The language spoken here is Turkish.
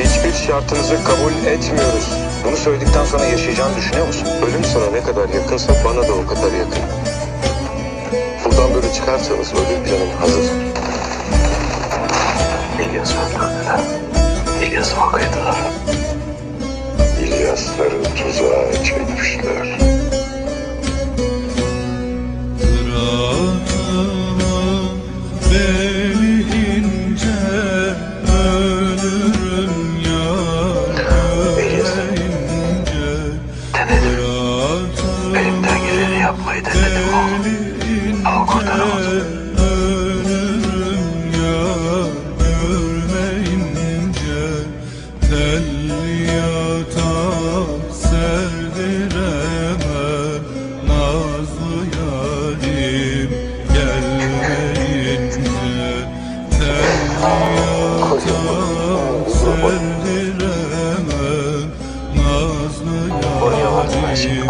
Hiçbir şartınızı kabul etmiyoruz. Bunu söyledikten sonra yaşayacağını düşünüyor musun? Ölüm sana ne kadar yakınsa bana da o kadar yakın. Buradan böyle çıkarsanız ölüm planım hazır. İlyas'ı öldürdüler. İlyas'ı bakaydılar. İlyasları tuzağa çekmişler. Beni ince ölürüm ince. Denedim. Elimden geleni yapmayı denedim ama kurtaramadım. Ölürüm görmeyince telli yatak serdiremem nazlı yarim gelmeyince telli yatak serdiremem nazlı yarim